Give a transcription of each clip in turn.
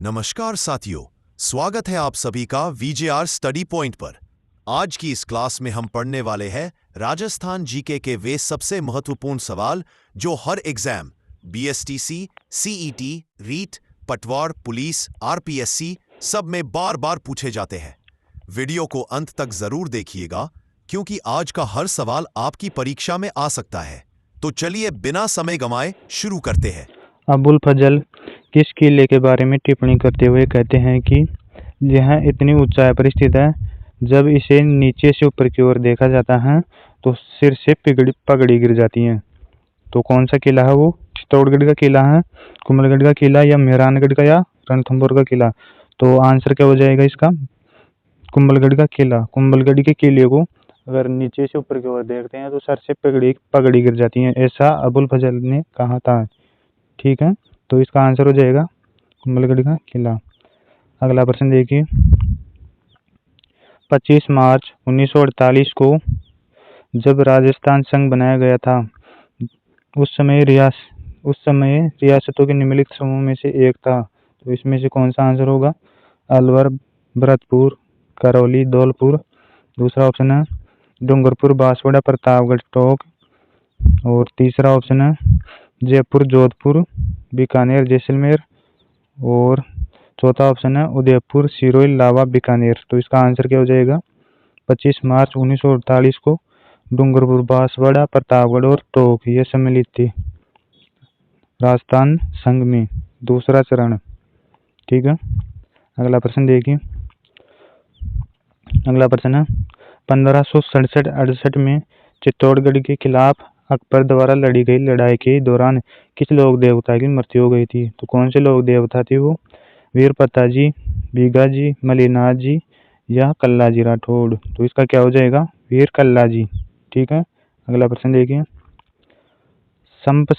नमस्कार साथियों, स्वागत है आप सभी का वीजेआर स्टडी पॉइंट पर। आज की इस क्लास में हम पढ़ने वाले हैं राजस्थान जीके के वे सबसे महत्वपूर्ण सवाल जो हर एग्जाम बीएसटीसी, सीईटी, रीट, पटवार, पुलिस, आरपीएससी सब में बार बार पूछे जाते हैं। वीडियो को अंत तक जरूर देखिएगा क्योंकि आज का हर सवाल आपकी परीक्षा में आ सकता है। तो चलिए बिना समय गंवाए शुरू करते हैं। अबुल फजल किस किले के बारे में टिप्पणी करते हुए कहते हैं कि यह इतनी ऊंचाई पर स्थित है, जब इसे नीचे से ऊपर की ओर देखा जाता है तो सिर से पगड़ी गिर जाती है। तो कौन सा किला है वो? चित्तौड़गढ़ का किला है, कुंभलगढ़ का किला, या मेहरानगढ़ का, या रणथंभौर का किला? तो आंसर क्या हो जाएगा इसका? कुंभलगढ़ का किला। कुंभलगढ़ के किले को अगर नीचे से ऊपर की ओर देखते हैं तो सर से पगड़ी गिर जाती है, ऐसा अबुल फजल ने कहा था। ठीक है, तो इसका आंसर हो जाएगा कुंभलगढ़ का किला। अगला प्रश्न देखिए, 25 मार्च 1948 को जब राजस्थान संघ बनाया गया था, उस समय रियासतों के निम्नलिखित समूह में से एक था। तो इसमें से कौन सा आंसर होगा? अलवर, भरतपुर, करौली, धौलपुर। दूसरा ऑप्शन है डूंगरपुर, बांसवाड़ा, प्रतापगढ़, टोंक। और तीसरा ऑप्शन है जयपुर, जोधपुर, बीकानेर, जैसलमेर। और चौथा ऑप्शन है उदयपुर, सिरोही, लावा, बीकानेर। तो इसका आंसर क्या हो जाएगा? 25 मार्च 1948 को डूंगरपुर, बांसवाड़ा, प्रतापगढ़ और टोंक ये सम्मिलित थी राजस्थान संघ में, दूसरा चरण। ठीक है, अगला प्रश्न देखिए। अगला प्रश्न है 1567-68 में चित्तौड़गढ़ के खिलाफ अकबर द्वारा लड़ी गई लड़ाई के दौरान किस लोक देवता की मृत्यु हो गई थी? तो कौन से लोक देवता थे वो? वीरपता जी, बीगा जी, मलिनाथ जी, या कल्ला जी राठौड़? तो इसका क्या हो जाएगा? वीर कल्ला जी। ठीक है, अगला प्रश्न देखिए। संप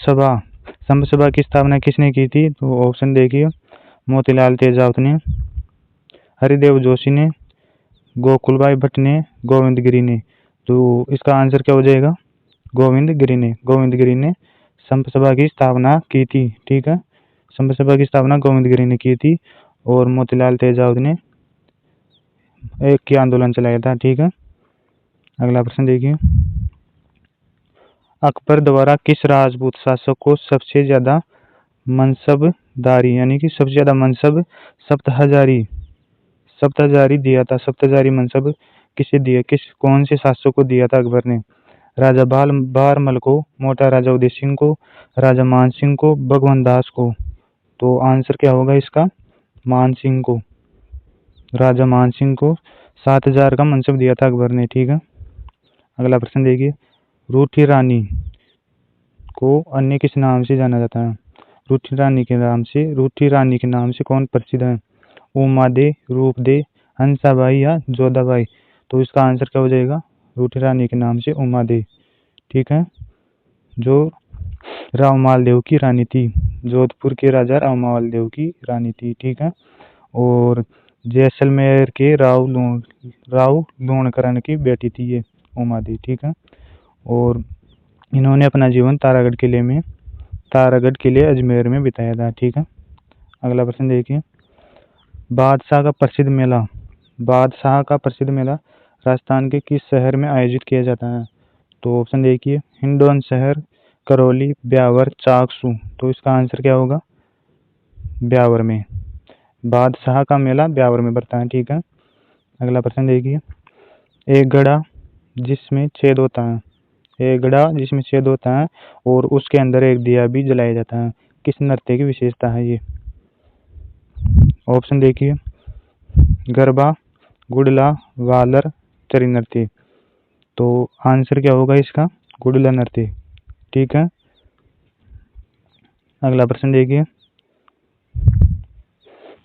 सभा की स्थापना किसने की थी? तो ऑप्शन देखिए, मोतीलाल तेजावत ने, हरिदेव जोशी ने, गोकुलभाई भट्ट ने, गोविंद गिरी ने। तो इसका आंसर क्या हो जाएगा? गोविंद गिरी ने संप सभा की स्थापना की थी। ठीक है, संप सभा की स्थापना गोविंद गिरी ने की थी और मोतीलाल तेजावत ने एक की आंदोलन चलाया था। ठीक है, अगला प्रश्न देखिए। अकबर द्वारा किस राजपूत शासक को सबसे ज्यादा मनसबदारी यानी कि सबसे ज्यादा मनसब सप्तहजारी दिया था? सप्तहजारी मनसब किसे दिया, कौन से शासक को दिया था अकबर ने? राजा बहारमल को, मोटा राजा उदय सिंह को, राजा मान सिंह को, भगवंत दास को? तो आंसर क्या होगा इसका? मान सिंह को, राजा मान सिंह को 7,000 का मनसब दिया था अकबर ने। ठीक है, अगला प्रश्न देखिए। रूठी रानी को अन्य किस नाम से जाना जाता है? रूठी रानी के नाम से कौन प्रसिद्ध है? उमा दे, रूप दे, हंसाबाई, या जोधाबाई? तो इसका आंसर क्या हो जाएगा? रूठी रानी के नाम से उमा दे। ठीक है, जो रावमाल देव की रानी थी, जोधपुर के राजा रावमाल देव की रानी थी। ठीक है, और जैसलमेर के राव लूणकरण की बेटी थी ये उमा दी। ठीक है, और इन्होंने अपना जीवन तारागढ़ किले अजमेर में बिताया था। ठीक है, अगला प्रश्न देखिए। बादशाह का प्रसिद्ध मेला राजस्थान के किस शहर में आयोजित किया जाता है? तो ऑप्शन देखिए, हिंडौन शहर, करौली, ब्यावर, चाकसू। तो इसका आंसर क्या होगा? ब्यावर में। बादशाह का मेला ब्यावर में पड़ता है। ठीक है, अगला प्रश्न देखिए। एक घड़ा जिसमें छेद होता है और उसके अंदर एक दिया भी जलाया जाता है, किस नृत्य की विशेषता है ये? ऑप्शन देखिए, गरबा, गुड़ला, वालर, चरी नृत्य। तो आंसर क्या होगा इसका? गुड़ला नृत्य। ठीक है, अगला प्रश्न देखिए।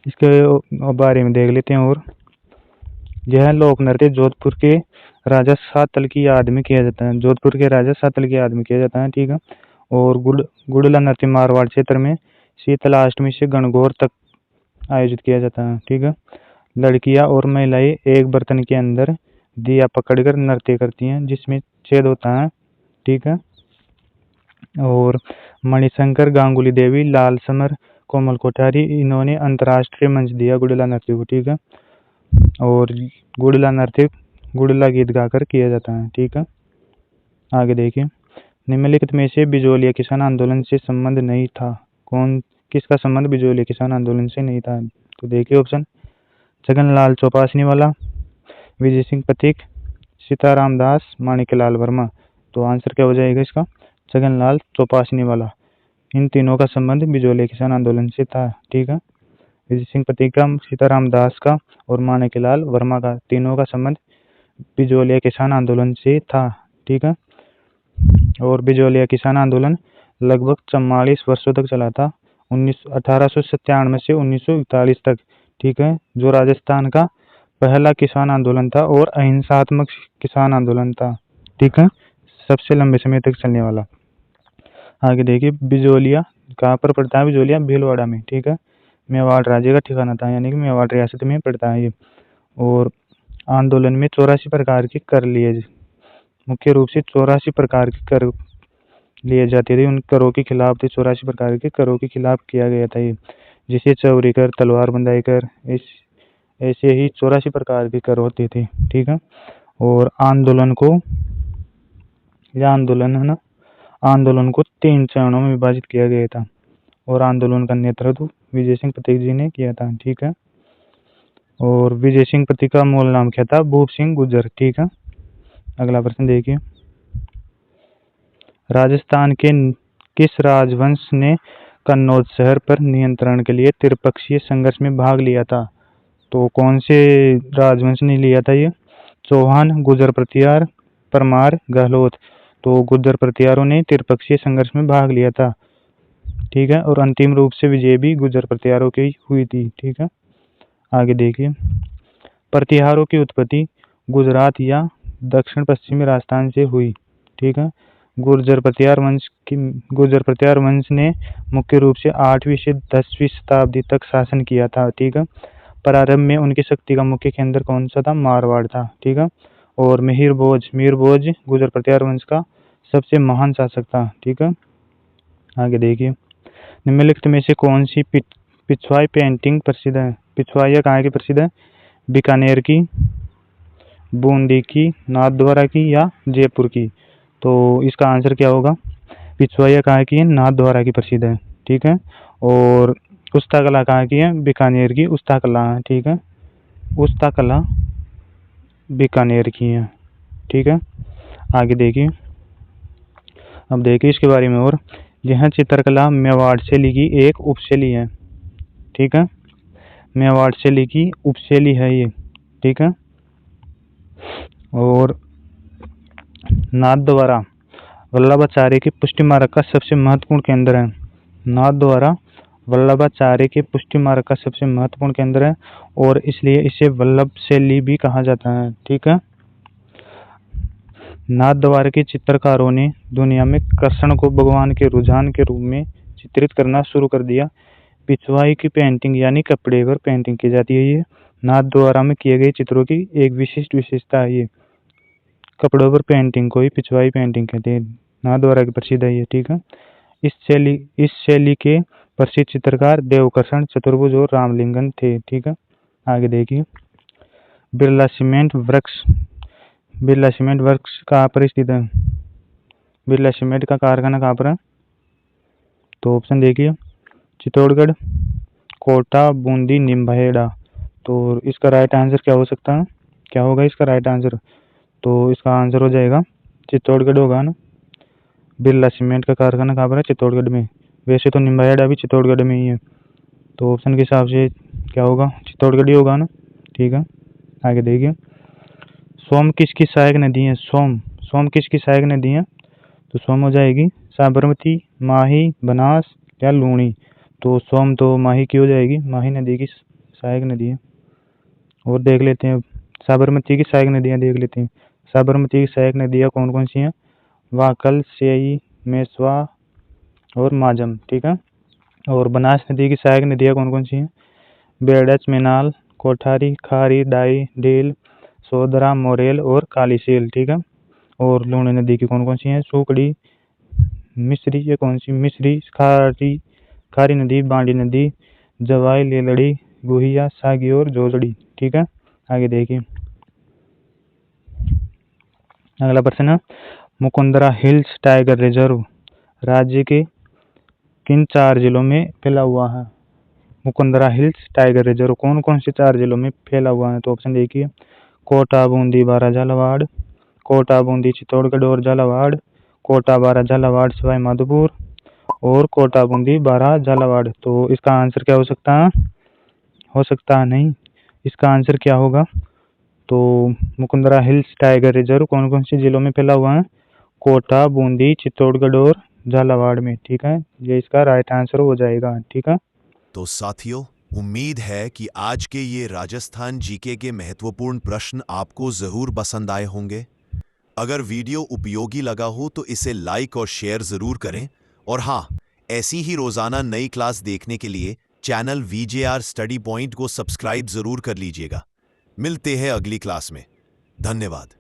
इसके बारे में देख लेते हैं। और यह लोक नृत्य जोधपुर के राजा सातल की याद में किया जाता है। ठीक है, और गुड़ला नृत्य मारवाड़ क्षेत्र में शीतला अष्टमी से गणगौर तक आयोजित किया जाता है। ठीक है, लड़कियां और महिलाएं एक बर्तन के अंदर दिया पकड़कर नृत्य करती हैं जिसमें छेद होता है। ठीक है, और मणिशंकर, गांगुली देवी, लाल समर, कोमल कोठारी, इन्होंने अंतर्राष्ट्रीय मंच दिया गुड़िला नृत्य को। ठीक है, और गुड़िला नृत्य गुड़िला गीत गाकर किया जाता है। ठीक है, आगे देखिए, निम्नलिखित में से बिजोलिया किसान आंदोलन से संबंध नहीं था। किसका संबंध बिजोलिया किसान आंदोलन से नहीं था? तो देखिए ऑप्शन, छगनलाल चौपासनी वाला, विजय सिंह पथिक, सीताराम दास, माणिक्यलाल वर्मा। तो आंसर क्या हो जाएगा इसका? छगनलाल चौपासनी वाला। इन तीनों का संबंध बिजोलिया किसान आंदोलन से था। ठीक है, विजय सिंह पथिक का, सीताराम दास का और माणिक्यलाल वर्मा का, तीनों का संबंध बिजोलिया किसान आंदोलन से था। ठीक है, और बिजोलिया किसान आंदोलन लगभग 44 वर्षों तक चला था, 1897 से 1941 तक। ठीक है, जो राजस्थान का पहला किसान आंदोलन था और अहिंसात्मक किसान आंदोलन था। ठीक है, सबसे लंबे समय तक चलने वाला। आगे देखिए, बिजोलिया कहाँ पर पड़ता है? बिजोलिया भीलवाड़ा में। ठीक है, मेवाड़ राज्य का ठिकाना था, यानी कि मेवाड़ रियासत में पड़ता है ये। और आंदोलन में 84 प्रकार के कर लिए, मुख्य रूप से 84 प्रकार के कर लिए जाते थे। उन करों के खिलाफ थे, 84 प्रकार के करों के खिलाफ किया गया था ये, जिसे चौरी कर, तलवार बंधाई कर, ऐसे ही 84 प्रकार के कर होते थे। ठीक है, और आंदोलन को 3 चरणों में विभाजित किया गया था, और आंदोलन का नेतृत्व विजय सिंह पथिक जी ने किया था। ठीक है, और विजय सिंह पथिक का मूल नाम क्या था? भूप सिंह गुर्जर। ठीक है, अगला प्रश्न देखिए, राजस्थान के किस राजवंश ने कन्नौज शहर पर नियंत्रण के लिए त्रिपक्षीय संघर्ष में भाग लिया था? तो कौन से राजवंश ने लिया था ये? चौहान, गुर्जर प्रतिहार, परमार, गहलोत। तो गुर्जर प्रतिहारों ने त्रिपक्षीय संघर्ष में भाग लिया था। ठीक है, और अंतिम रूप से विजय भी गुर्जर प्रतिहारों की हुई थी। ठीक है, आगे देखिए, प्रतिहारों की उत्पत्ति गुजरात या दक्षिण पश्चिमी राजस्थान से हुई। ठीक है, गुर्जर प्रतिहार वंश ने मुख्य रूप से 8वीं से 10वीं शताब्दी तक शासन किया था। ठीक है, प्रारंभ में उनकी शक्ति का मुख्य केंद्र कौन सा था? मारवाड़ था। ठीक है, और मीर भोज गुर्जर प्रतिहार वंश का सबसे महान शासक था। ठीक है, आगे देखिए, निम्नलिखित में से कौन सी पिछवाई पेंटिंग प्रसिद्ध है? पिछवाइया कहाँ की प्रसिद्ध है? बीकानेर की, बूंदी की, नाथद्वारा की या जयपुर की? तो इसका आंसर क्या होगा? पिछवाइया कहाँ की है? नाथद्वारा की प्रसिद्ध है। ठीक है, और उस्ता कला कहाँ की है? बीकानेर की उस्ता कला है। ठीक है, उस्ता कला बीकानेर की है। ठीक है, आगे देखिए, अब देखिए इसके बारे में और, यह चित्रकला मेवाड़ शैली की एक उपशैली है। ठीक है, मेवाड़ शैली की उपशैली है ये। ठीक है, और नाथद्वारा वल्लभाचार्य के पुष्टि मार्ग का सबसे महत्वपूर्ण केंद्र है। नाथद्वारा वल्लभाचार्य के पुष्टि मार्ग का सबसे महत्वपूर्ण केंद्र है, और इसलिए इसे वल्लभ शैली भी कहा जाता है। ठीक है, नाथद्वारा के चित्रकारों ने दुनिया में कृष्ण को भगवान के रुझान के रूप में चित्रित करना शुरू कर दिया। पिछवाई की पेंटिंग यानी कपड़े पर पेंटिंग की जाती है। ये नाथद्वारा में किए गए चित्रों की एक विशिष्ट विशेषता है। ये कपड़ों पर पेंटिंग को ही पिछवाई पेंटिंग कहते हैं। नाथद्वारा की प्रसिद्ध है ये। ठीक है, इस शैली के प्रसिद्ध चित्रकार देवकर्षण, चतुर्भुज और रामलिंगन थे। ठीक है, आगे देखिए, बिरला सीमेंट वर्क्स कहाँ पर स्थित है? बिरला सीमेंट का कारखाना कहाँ पर है? तो ऑप्शन देखिए, चित्तौड़गढ़, कोटा, बूंदी, निम्बाहेड़ा। तो इसका राइट आंसर क्या हो सकता है? क्या होगा इसका राइट आंसर? तो इसका आंसर हो जाएगा चित्तौड़गढ़ होगा ना। बिरला सीमेंट का कारखाना कहाँ पर है? चित्तौड़गढ़ में। वैसे तो निम्बाहेड़ा भी चित्तौड़गढ़ में ही है, तो ऑप्शन के हिसाब से क्या होगा? चित्तौड़गढ़ ही होगा ना। ठीक है, आगे देखिए, सोम किसकी सहायक नदी है? सोम किसकी सहायक नदी है? तो सोम हो जाएगी साबरमती, माही, बनास या लूणी। तो सोम तो माही की हो जाएगी, माही नदी की सहायक नदी है। और देख लेते हैं साबरमती की सहायक नदियाँ देख लेते हैं। साबरमती की सहायक नदियाँ कौन कौन सी हैं? वाकल, सेई, मेसवा और माजम। ठीक है, और बनास नदी की सहायक नदियाँ कौन कौन सी हैं? बेड़च, मेनाल, कोठारी, खारी, डाई, डेल, सोदरा, मोरेल और कालीसेल। ठीक है, और लूणी नदी की कौन कौन सी हैं? सुकड़ी, मिश्री, ये कौन सी? मिश्री, खारी नदी, बांडी नदी, जवाई, लेलड़ी, गुहिया, सागी और जोजड़ी। ठीक है, आगे देखिए अगला प्रश्न है, मुकुंदरा हिल्स टाइगर रिजर्व राज्य के किन 4 जिलों में फैला हुआ है? मुकुंदरा हिल्स टाइगर रिजर्व कौन कौन से 4 जिलों में फैला हुआ है? तो ऑप्शन देखिए, कोटा, बूंदी, बारा, झालावाड़, कोटा, बूंदी, चित्तौड़गढ़ और झालावाड़, कोटा, बारा, झालावाड़, सवाई माधोपुर और कोटा, बूंदी, बारा, झालावाड़। तो इसका आंसर क्या हो सकता है? नहीं, इसका आंसर क्या होगा? तो मुकुंदरा हिल्स टाइगर रिजर्व कौन कौन से जिलों में फैला हुआ है? कोटा, बूंदी, चित्तौड़गढ़ और झालावाड़ में। ठीक है, ये इसका राइट आंसर हो जाएगा। ठीक है, तो साथियों, उम्मीद है कि आज के ये राजस्थान जीके के महत्वपूर्ण प्रश्न आपको जरूर पसंद आए होंगे। अगर वीडियो उपयोगी लगा हो तो इसे लाइक और शेयर जरूर करें, और हाँ, ऐसी ही रोजाना नई क्लास देखने के लिए चैनल VJR स्टडी पॉइंट को सब्सक्राइब जरूर कर लीजिएगा। मिलते हैं अगली क्लास में। धन्यवाद।